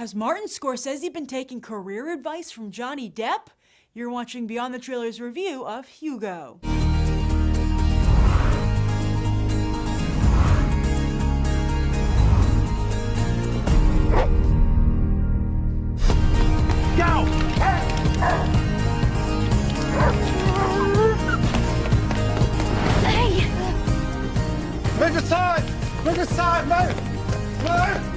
Has Martin Scorsese been taking career advice from Johnny Depp? You're watching Beyond the Trailers review of Hugo. Go! Hey! Move aside! Move aside! Move! Move!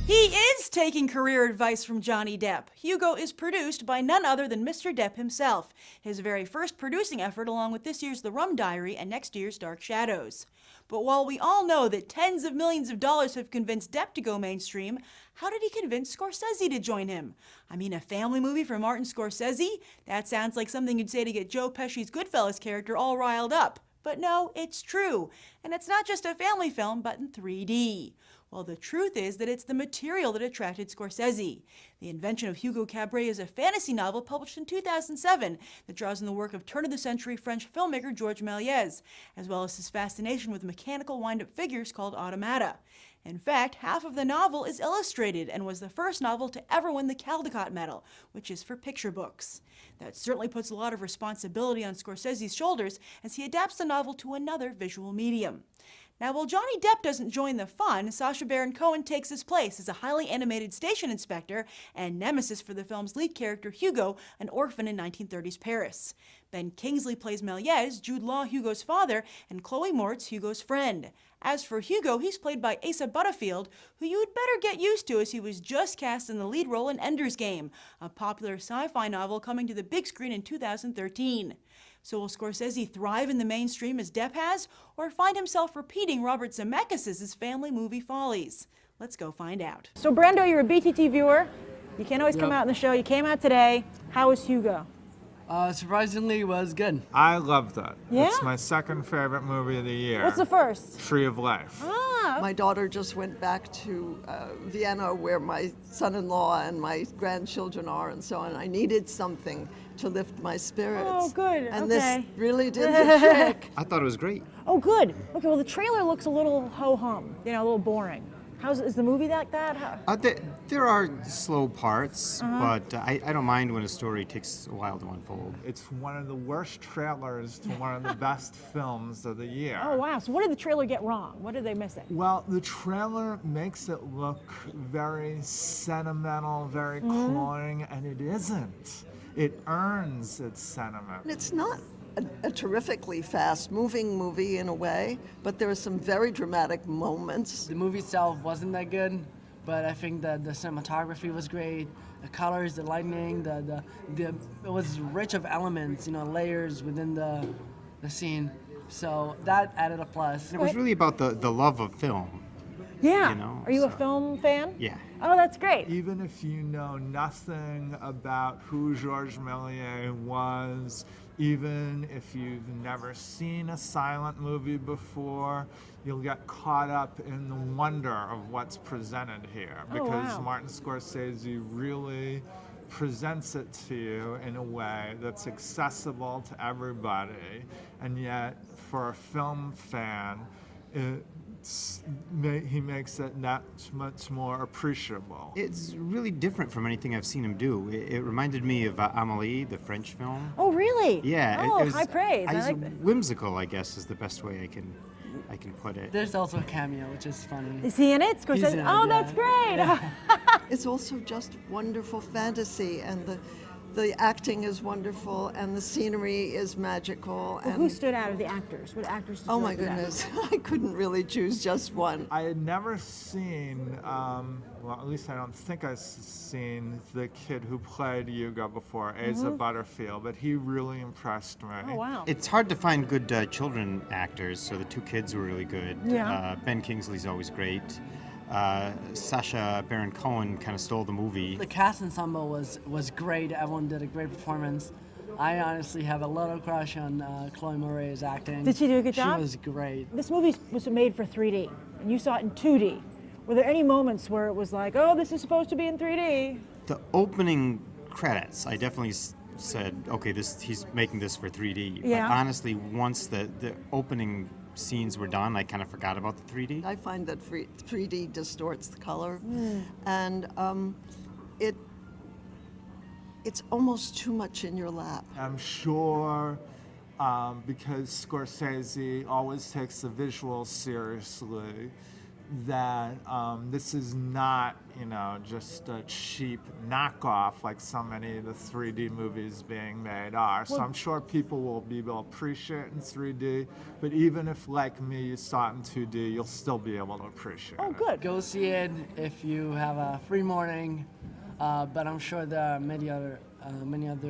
He is taking career advice from Johnny Depp. Hugo is produced by none other than Mr. Depp himself, his very first producing effort along with this year's The Rum Diary and next year's Dark Shadows. But while we all know that tens of millions of dollars have convinced Depp to go mainstream, how did he convince Scorsese to join him? I mean, a family movie for Martin Scorsese? That sounds like something you'd say to get Joe Pesci's Goodfellas character all riled up. But no, it's true. And it's not just a family film, but in 3D. Well, the truth is that it's the material that attracted Scorsese. The Invention of Hugo Cabret is a fantasy novel published in 2007 that draws on the work of turn-of-the-century French filmmaker Georges Méliès, as well as his fascination with mechanical wind-up figures called automata. In fact, half of the novel is illustrated and was the first novel to ever win the Caldecott Medal, which is for picture books. That certainly puts a lot of responsibility on Scorsese's shoulders as he adapts the novel to another visual medium. Now, while Johnny Depp doesn't join the fun, Sacha Baron Cohen takes his place as a highly animated station inspector and nemesis for the film's lead character Hugo, an orphan in 1930s Paris. Ben Kingsley plays Méliès, Jude Law Hugo's father, and Chloe Moretz Hugo's friend. As for Hugo, he's played by Asa Butterfield, who you'd better get used to as he was just cast in the lead role in Ender's Game, a popular sci-fi novel coming to the big screen in 2013. So will Scorsese thrive in the mainstream as Depp has, or find himself repeating Robert Zemeckis' family movie follies? Let's go find out. So Brando, you're a BTT viewer. You can't always come out in the show. You came out today. How was Hugo? Surprisingly, was good. I loved it. Yeah? It's my second favorite movie of the year. What's the first? Tree of Life. Ah, My daughter just went back to Vienna where my son-in-law and my grandchildren are and so on. I needed something to lift my spirits. Oh, good. And Okay. this really did the trick. I thought it was great. oh, good. Okay, well, the trailer looks a little ho-hum, a little boring. Is the movie like that? There are slow parts, but I don't mind when a story takes a while to unfold. It's one of the worst trailers to one of the best films of the year. Oh, wow. So what did the trailer get wrong? What did they miss it? Well, the trailer makes it look very sentimental, very cloying, and it isn't. It earns its sentiment. And it's not a terrifically fast-moving movie in a way, but there are some very dramatic moments. The movie itself wasn't that good, but I think that the cinematography was great. The colors, the lighting, it was rich of elements, layers within the scene. So that added a plus. It was really about the love of film. Yeah. Are you a so- film fan? Yeah. Oh, that's great. Even if you know nothing about who Georges Méliès was, even if you've never seen a silent movie before, you'll get caught up in the wonder of what's presented here, because wow. Martin Scorsese really presents it to you in a way that's accessible to everybody, and yet for a film fan, he makes it that much more appreciable. It's really different from anything I've seen him do. It reminded me of Amélie, the French film. Oh, really? Yeah. Oh, it was, high praise. I It's like that. whimsical, I guess, is the best way I can put it. There's also a cameo, which is funny. Is he in it? Scorsese? He's in it, Oh, yeah. that's great. Yeah. It's also just wonderful fantasy, and the acting is wonderful, and the scenery is magical. Well, who stood out of the actors? What actors did Oh you my like the goodness, I couldn't really choose just one. I had never seen, well, at least I don't think I've seen the kid who played Hugo before, Asa Butterfield, but he really impressed me. Oh, wow. It's hard to find good children actors, so the two kids were really good. Yeah. Ben Kingsley's always great. Sacha Baron Cohen kind of stole the movie. The cast ensemble was great. Everyone did a great performance. I honestly have a little crush on Chloe Moretz acting. Did she do a good job? She was great. This movie was made for 3D, and you saw it in 2D. Were there any moments where it was like, oh, this is supposed to be in 3D? The opening credits, I definitely said, okay, he's making this for 3D. Yeah. But honestly, once the opening scenes were done, I kind of forgot about the 3D. I find that 3D distorts the color, and it's almost too much in your lap. I'm sure because Scorsese always takes the visuals seriously, that this is not, just a cheap knockoff like so many of the 3D movies being made are. So I'm sure people will be able to appreciate it in 3D, but even if, like me, you saw it in 2D, you'll still be able to appreciate it. Oh, good. Go see it if you have a free morning, but I'm sure there are many other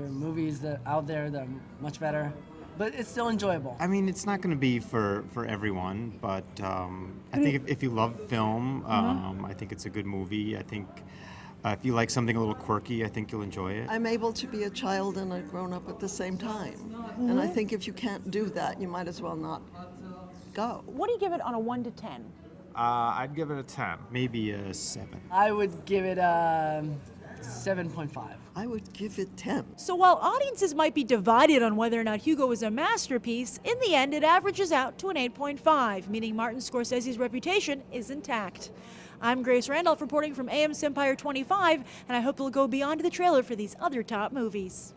movies that out there that are much better. But it's still enjoyable. I mean, it's not going to be for everyone, but I think if you love film, I think it's a good movie. I think if you like something a little quirky, I think you'll enjoy it. I'm able to be a child and a grown-up at the same time. And I think if you can't do that, you might as well not go. What do you give it on a 1 to 10? I'd give it a 10. Maybe a 7. I would give it a 7.5. I would give it 10. So while audiences might be divided on whether or not Hugo is a masterpiece, in the end it averages out to an 8.5, meaning Martin Scorsese's reputation is intact. I'm Grace Randolph reporting from AM's Empire 25, and I hope you'll go beyond the trailer for these other top movies.